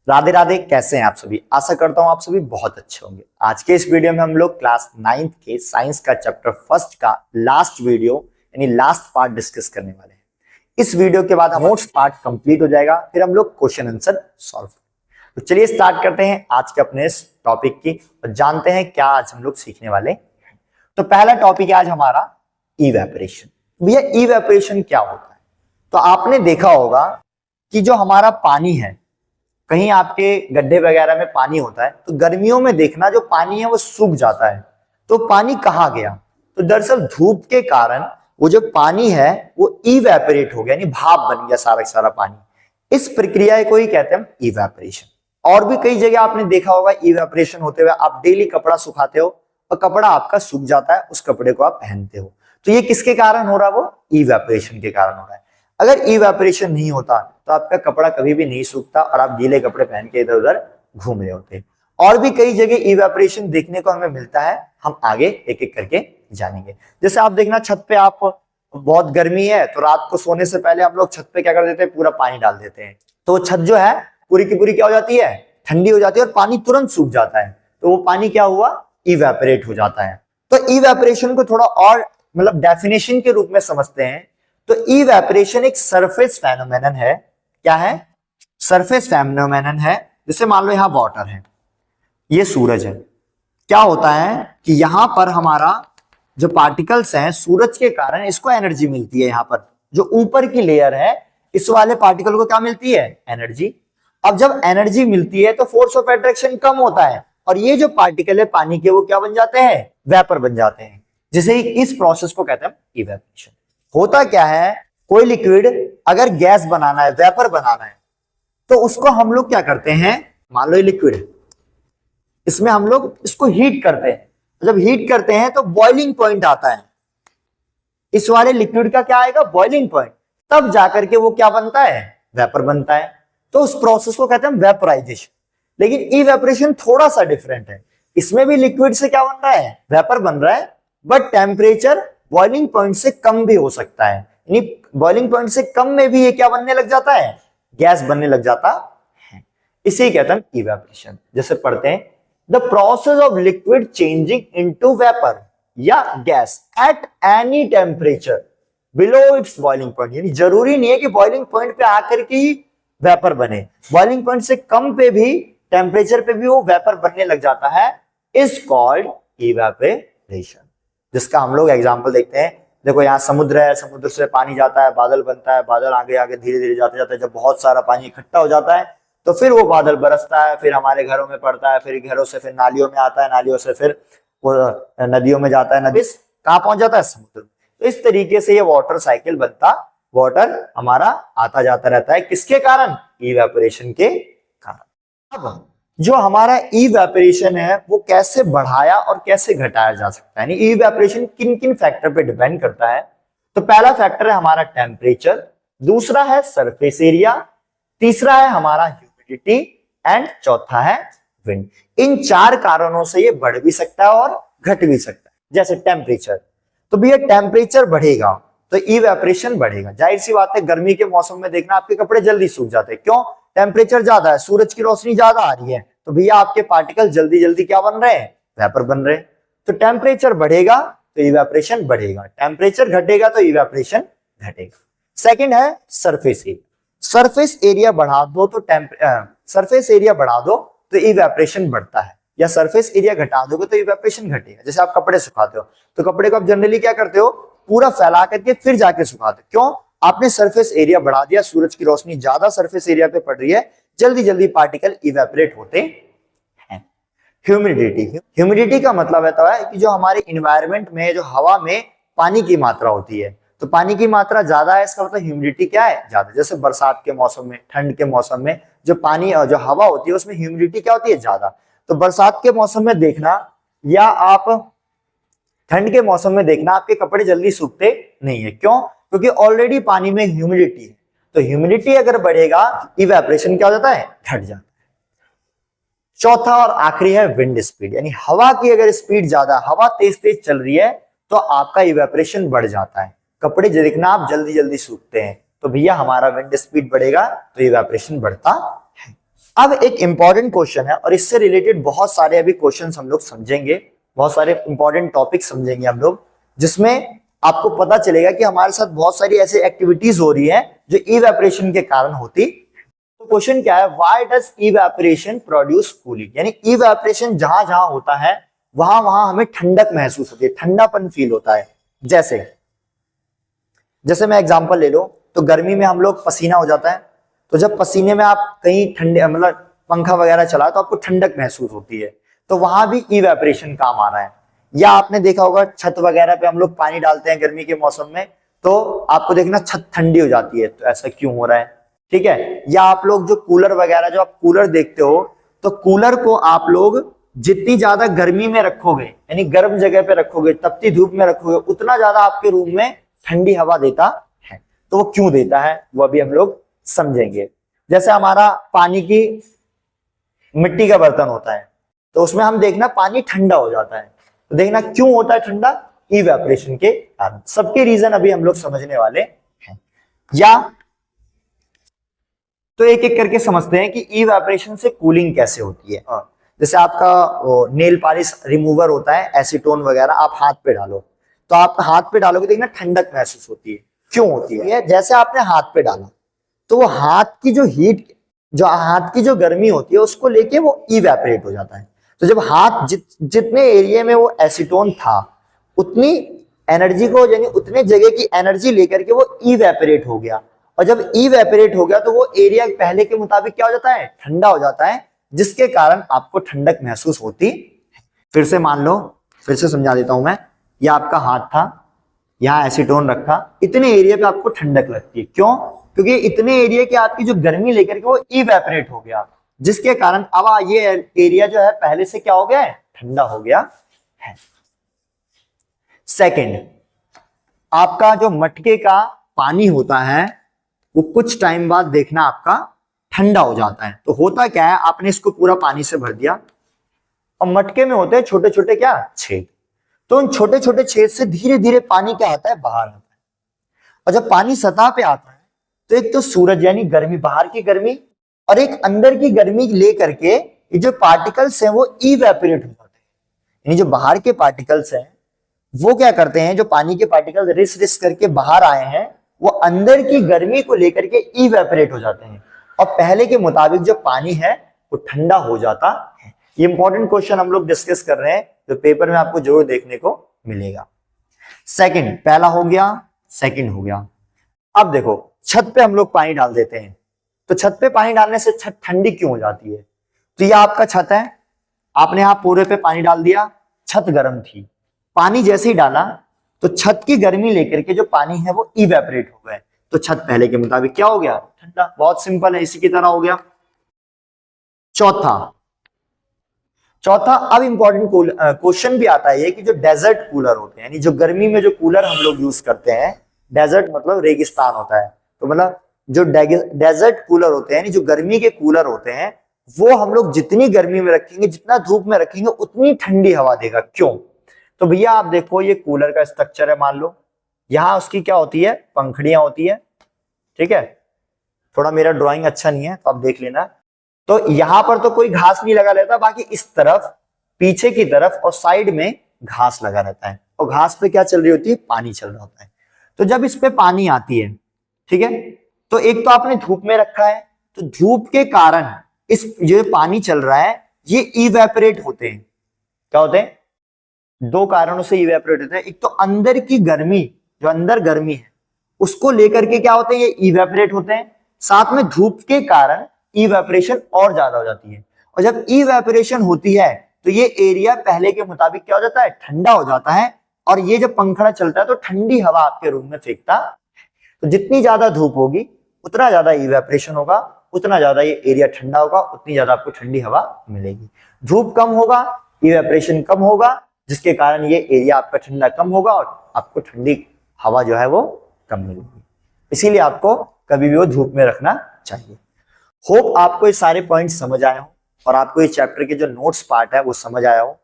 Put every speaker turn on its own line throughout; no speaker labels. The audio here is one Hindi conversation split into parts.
राधे राधे, कैसे हैं आप सभी। आशा करता हूं आप सभी बहुत अच्छे होंगे। आज के इस वीडियो में हम लोग क्लास 9th के साइंस का चैप्टर फर्स्ट का लास्ट वीडियो यानी लास्ट पार्ट डिस्कस करने वाले हैं। इस वीडियो के बाद नोट्स पार्ट कंप्लीट हो जाएगा, फिर हम लोग क्वेश्चन आंसर सॉल्व। तो चलिए स्टार्ट करते हैं आज के अपने इस टॉपिक की और जानते हैं क्या आज हम लोग सीखने वाले हैं। तो पहला टॉपिक है आज हमारा इवेपोरेशन। भैया इवेपोरेशन क्या होता है? तो आपने देखा होगा कि जो हमारा पानी है, कहीं आपके गड्ढे वगैरह में पानी होता है तो गर्मियों में देखना जो पानी है वो सूख जाता है। तो पानी कहाँ गया? तो दरअसल धूप के कारण वो जो पानी है वो इवेपोरेट हो गया, यानी भाप बन गया सारा सारा पानी। इस प्रक्रिया को ही कहते हैं इवेपोरेशन। और भी कई जगह आपने देखा होगा इवेपोरेशन होते हुए। आप डेली कपड़ा सुखाते हो और कपड़ा आपका सूख जाता है, उस कपड़े को आप पहनते हो। तो ये किसके कारण हो रहा है? वो इवेपोरेशन के कारण हो रहा है। अगर इवेपोरेशन नहीं होता तो आपका कपड़ा कभी भी नहीं सूखता और आप गीले कपड़े पहन के इधर उधर घूम रहे होते। और भी कई जगह इवेपोरेशन देखने को हमें मिलता है, हम आगे एक एक करके जानेंगे। जैसे आप देखना, छत पे आप बहुत गर्मी है तो रात को सोने से पहले हम लोग छत पे क्या कर देते हैं? पूरा पानी डाल देते हैं। तो छत जो है पूरी की पूरी क्या हो जाती है? ठंडी हो जाती है और पानी तुरंत सूख जाता है। तो वो पानी क्या हुआ? इवेपोरेट हो जाता है। तो इवेपोरेशन को थोड़ा और मतलब डेफिनेशन के रूप में समझते हैं। तो इवेपोरेशन एक सरफेस फेनोमेनन है। क्या है? सरफेस फेनोमेनन है। जैसे मान लो यहां वाटर है, ये सूरज है। क्या होता है कि यहां पर हमारा जो पार्टिकल्स हैं, सूरज के कारण इसको एनर्जी मिलती है। यहां पर जो ऊपर की लेयर है, इस वाले पार्टिकल को क्या मिलती है? एनर्जी। अब जब एनर्जी मिलती है तो फोर्स ऑफ अट्रैक्शन कम होता है और ये जो पार्टिकल है पानी के, वो क्या बन जाते हैं? वेपर बन जाते हैं। जिसे इस प्रोसेस को कहते हैं इवेपोरेशन। होता क्या है, कोई लिक्विड अगर गैस बनाना है, वेपर बनाना है, तो उसको हम लोग क्या करते हैं? मान लो ये लिक्विड है, इसमें हम लोग इसको हीट करते हैं। जब हीट करते हैं तो बॉइलिंग पॉइंट आता है। इस वाले लिक्विड का क्या आएगा? Boiling point. तब जाकर के वो क्या बनता है? वेपर बनता है। तो उस प्रोसेस को कहते हैं वेपराइजेशन। लेकिन इवेपोरेशन थोड़ा सा डिफरेंट है। इसमें भी लिक्विड से क्या बन रहा है? वेपर बन रहा है, बट टेम्परेचर बॉइलिंग पॉइंट से कम भी हो सकता है। यानी बॉइलिंग पॉइंट से कम में भी ये क्या बनने लग जाता है? गैस बनने लग जाता है। इसे कहते हैं इवेपोरेशन। जैसे पढ़ते हैं, the process of liquid changing into vapour या gas at any temperature below its boiling point. यानी जरूरी नहीं है कि बॉइलिंग पॉइंट पे आकर के ही वेपर बने, बॉइलिंग पॉइंट से कम पे भी, टेम्परेचर पे भी वो वेपर बनने लग जाता है। Is called evaporation. जिसका हम लोग एग्जांपल देखते हैं। देखो यहाँ समुद्र है, समुद्र से पानी जाता है, बादल बनता है, बादल आगे आगे धीरे धीरे जाते जाते जब बहुत सारा पानी इकट्ठा हो जाता है तो फिर वो बादल बरसता है, फिर हमारे घरों में पड़ता है, फिर घरों से फिर नालियों में आता है, नालियों से फिर वो नदियों में जाता है, नदी कहाँ पहुंच जाता है? समुद्र में। तो इस तरीके से ये वाटर साइकिल बनता, वाटर हमारा आता जाता रहता है। किसके कारण? इवेपोरेशन के कारण। अब जो हमारा इवेपोरेशन है वो कैसे बढ़ाया और कैसे घटाया जा सकता है, यानी इवेपोरेशन किन किन फैक्टर पे डिपेंड करता है। तो पहला फैक्टर है हमारा टेम्परेचर, दूसरा है सरफेस एरिया, तीसरा है हमारा ह्यूमिडिटी एंड चौथा है विंड। इन चार कारणों से ये बढ़ भी सकता है और घट भी सकता है। जैसे टेम्परेचर, तो भैया टेम्परेचर बढ़ेगा तो इवेपोरेशन बढ़ेगा। जाहिर सी बात है, गर्मी के मौसम में देखना आपके कपड़े जल्दी सूख जाते हैं। क्यों? टेम्परेचर ज्यादा है, सूरज की रोशनी ज्यादा आ रही है, तो भैया आपके पार्टिकल जल्दी जल्दी क्या बन रहे हैं? वेपर बन रहे हैं। तो टेम्परेचर बढ़ेगा तो इवेपोरेशन बढ़ेगा, टेम्परेचर घटेगा तो इवेपोरेशन घटेगा। सेकंड है सरफेस एरिया। सरफेस एरिया बढ़ा दो तो सरफेस एरिया बढ़ा दो तो इवेपोरेशन बढ़ता है, या सरफेस एरिया घटा दोगे तो इवेपोरेशन घटेगा। जैसे आप कपड़े सुखाते हो तो कपड़े को आप जनरली क्या करते हो? पूरा फैला करके फिर जाके सुखाते हो। क्यों? आपने सरफेस एरिया बढ़ा दिया, सूरज की रोशनी ज्यादा सरफेस एरिया पे पड़ रही है, जल्दी जल्दी पार्टिकल इवेपोरेट होते हैं। ह्यूमिडिटी, ह्यूमिडिटी का मतलब होता है कि जो हमारे इन्वायरमेंट में, जो हवा में पानी की मात्रा होती है, तो पानी की मात्रा ज्यादा है, इसका मतलब ह्यूमिडिटी क्या है? ज्यादा। जैसे बरसात के मौसम में, ठंड के मौसम में जो पानी और जो हवा होती है उसमें ह्यूमिडिटी क्या होती है? ज्यादा। तो बरसात के मौसम में देखना या आप ठंड के मौसम में देखना, आपके कपड़े जल्दी सूखते नहीं है। क्यों? क्योंकि ऑलरेडी पानी में ह्यूमिडिटी है। तो ह्यूमिडिटी अगर बढ़ेगा, इवेपोरेशन क्या हो जाता है? घट जाता है। चौथा और आखिरी है विंड स्पीड, यानी हवा की अगर स्पीड ज्यादा, हवा तेज तेज चल रही है तो आपका इवेपोरेशन बढ़ जाता है, कपड़े देखना आप जल्दी जल्दी सूखते हैं। तो भैया हमारा विंड स्पीड बढ़ेगा तो इवेपोरेशन बढ़ता है। अब एक इंपॉर्टेंट क्वेश्चन है और इससे रिलेटेड बहुत सारे अभी क्वेश्चंस हम लोग समझेंगे, बहुत सारे इंपॉर्टेंट टॉपिक समझेंगे हम लोग, जिसमें आपको पता चलेगा कि हमारे साथ बहुत सारी ऐसी एक्टिविटीज हो रही है जो इवेपोरेशन के कारण होती। तो क्वेश्चन क्या है, why does evaporation produce cooling, यानी इवेपोरेशन जहां जहां होता है वहां वहां हमें ठंडक महसूस होती है, ठंडापन फील होता है। जैसे जैसे मैं एग्जांपल ले लो तो गर्मी में हम लोग पसीना हो जाता है, तो जब पसीने में आप कहीं ठंडे मतलब पंखा वगैरह चला तो आपको ठंडक महसूस होती है, तो वहां भी इवेपोरेशन काम आ रहा है। या आपने देखा होगा छत वगैरह पे हम लोग पानी डालते हैं गर्मी के मौसम में, तो आपको देखना छत ठंडी हो जाती है, तो ऐसा क्यों हो रहा है, ठीक है। या आप लोग जो कूलर वगैरह, जो आप कूलर देखते हो, तो कूलर को आप लोग जितनी ज्यादा गर्मी में रखोगे, यानी गर्म जगह पे रखोगे, तपती धूप में रखोगे, उतना ज्यादा आपके रूम में ठंडी हवा देता है। तो वो क्यों देता है वो अभी हम लोग समझेंगे। जैसे हमारा पानी की मिट्टी का बर्तन होता है, तो उसमें हम देखना पानी ठंडा हो जाता है, तो देखना क्यों होता है ठंडा, इवेपोरेशन के कारण। सबके रीजन अभी हम लोग समझने वाले हैं। या तो एक एक करके समझते हैं कि इवेपोरेशन से कूलिंग कैसे होती है। जैसे आपका नेल पॉलिश रिमूवर होता है, एसीटोन वगैरह, आप हाथ पे डालो, तो आप हाथ पे डालोगे देखना ठंडक महसूस होती है। क्यों होती है? जैसे आपने हाथ पे डाला तो वो हाथ की जो हीट, जो हाथ की जो गर्मी होती है उसको लेके वो इवेपोरेट हो जाता है। तो जब हाथ जितने एरिया में वो एसीटोन था, उतनी एनर्जी को, यानी उतने जगह की एनर्जी लेकर के वो इवेपोरेट हो गया, और जब इवेपोरेट हो गया तो वो एरिया पहले के मुताबिक क्या हो जाता है, ठंडा हो जाता है, जिसके कारण आपको ठंडक महसूस होती है। फिर से मान लो, फिर से समझा देता हूं मैं, ये आपका हाथ था, यहाँ एसीटोन रखा, इतने एरिया पे आपको ठंडक लगती है। क्यों? क्योंकि इतने एरिया की आपकी जो गर्मी लेकर के वो इवेपोरेट हो गया, जिसके कारण अब ये एरिया जो है पहले से क्या हो गया है, ठंडा हो गया है। सेकंड, आपका जो मटके का पानी होता है वो कुछ टाइम बाद देखना आपका ठंडा हो जाता है। तो होता क्या है, आपने इसको पूरा पानी से भर दिया और मटके में होते हैं छोटे छोटे क्या, छेद, तो उन छोटे छोटे छेद से धीरे धीरे पानी क्या आता है, बाहर आता है। और जब पानी सतह पे आता है तो एक तो सूरज यानी गर्मी, बाहर की गर्मी, और एक अंदर की गर्मी लेकर के ये जो पार्टिकल्स हैं वो इवेपोरेट हो जाते हैं। यानी जो बाहर के पार्टिकल्स हैं वो क्या करते हैं, जो पानी के पार्टिकल्स रिस रिस करके बाहर आए हैं, वो अंदर की गर्मी को लेकर के इवेपोरेट हो जाते हैं, और पहले के मुताबिक जो पानी है वो ठंडा हो जाता है। ये इंपॉर्टेंट क्वेश्चन हम लोग डिस्कस कर रहे हैं, जो पेपर में आपको जरूर देखने को मिलेगा। सेकंड, पहला हो गया, सेकंड हो गया। अब देखो, छत पे हम लोग पानी डाल देते हैं, तो छत पे पानी डालने से छत ठंडी क्यों हो जाती है? तो ये आपका छत है, आपने यहां पूरे पे पानी डाल दिया, छत गर्म थी, पानी जैसे ही डाला तो छत की गर्मी लेकर के जो पानी है वो इवेपोरेट हो गए, तो छत पहले के मुताबिक क्या हो गया, ठंडा। बहुत सिंपल है, इसी की तरह हो गया। चौथा, अब इंपॉर्टेंट क्वेश्चन भी आता है कि जो डेजर्ट कूलर होते हैं, यानी जो गर्मी में जो कूलर हम लोग यूज करते हैं, डेजर्ट मतलब रेगिस्तान होता है, तो मतलब जो डेजर्ट कूलर होते हैं, यानी जो गर्मी के कूलर होते हैं, वो हम लोग जितनी गर्मी में रखेंगे, जितना धूप में रखेंगे, उतनी ठंडी हवा देगा। क्यों? तो भैया आप देखो, ये कूलर का स्ट्रक्चर है, मान लो यहां उसकी क्या होती है, पंखड़ियां होती है, ठीक है। थोड़ा मेरा ड्राइंग अच्छा नहीं है तो आप देख लेना। तो यहां पर तो कोई घास नहीं लगा रहता, बाकी इस तरफ, पीछे की तरफ और साइड में घास लगा रहता है, और घास पे क्या चल रही होती है, पानी चल रहा होता है। तो जब इस पे पानी आती है, ठीक है, तो एक तो आपने धूप में रखा है, तो धूप के कारण इस जो पानी चल रहा है ये इवेपोरेट होते हैं। क्या होते हैं? दो कारणों से इवेपोरेट होते हैं। एक तो अंदर की गर्मी, जो अंदर गर्मी है उसको लेकर के क्या होते हैं, ये इवेपोरेट होते हैं। साथ में धूप के कारण इवेपोरेशन और ज्यादा हो जाती है, और जब इवेपोरेशन होती है तो ये एरिया पहले के मुताबिक क्या हो जाता है, ठंडा हो जाता है, और ये जब पंखा चलता है तो ठंडी हवा आपके रूम में फेंकता। तो जितनी ज्यादा धूप होगी उतना ज्यादा इवेपोरेशन होगा, उतना ज्यादा ये एरिया ठंडा होगा, उतनी ज्यादा आपको ठंडी हवा मिलेगी। धूप कम होगा, इवेपोरेशन कम होगा, जिसके कारण ये एरिया आपका ठंडा कम होगा और आपको ठंडी हवा जो है वो कम मिलेगी। इसीलिए आपको कभी भी वो धूप में रखना चाहिए। होप आपको ये सारे पॉइंट्स समझ आए हो और आपको ये चैप्टर के जो नोट्स पार्ट है वो समझ आया हो।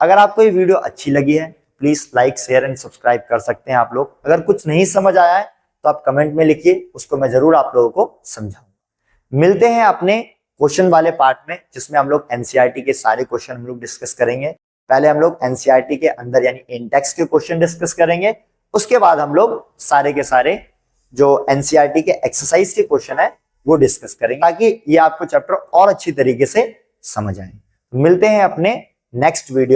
अगर आपको ये वीडियो अच्छी लगी है please like, share and subscribe कर सकते हैं आप लोग। अगर कुछ नहीं समझ आया है तो आप कमेंट में लिखिए, उसको मैं जरूर आप लोगों को समझाऊंगा। मिलते हैं अपने क्वेश्चन वाले पार्ट में, जिसमें हम लोग एनसीईआरटी के सारे क्वेश्चन हम लोग डिस्कस करेंगे। पहले हम लोग एनसीईआरटी के अंदर यानी इंडेक्स के क्वेश्चन डिस्कस करेंगे, उसके बाद हम लोग सारे के सारे जो एनसीईआरटी के एक्सरसाइज के क्वेश्चन है वो डिस्कस करेंगे, ताकि ये आपको चैप्टर और अच्छी तरीके से समझ आए। मिलते हैं अपने नेक्स्ट वीडियो में।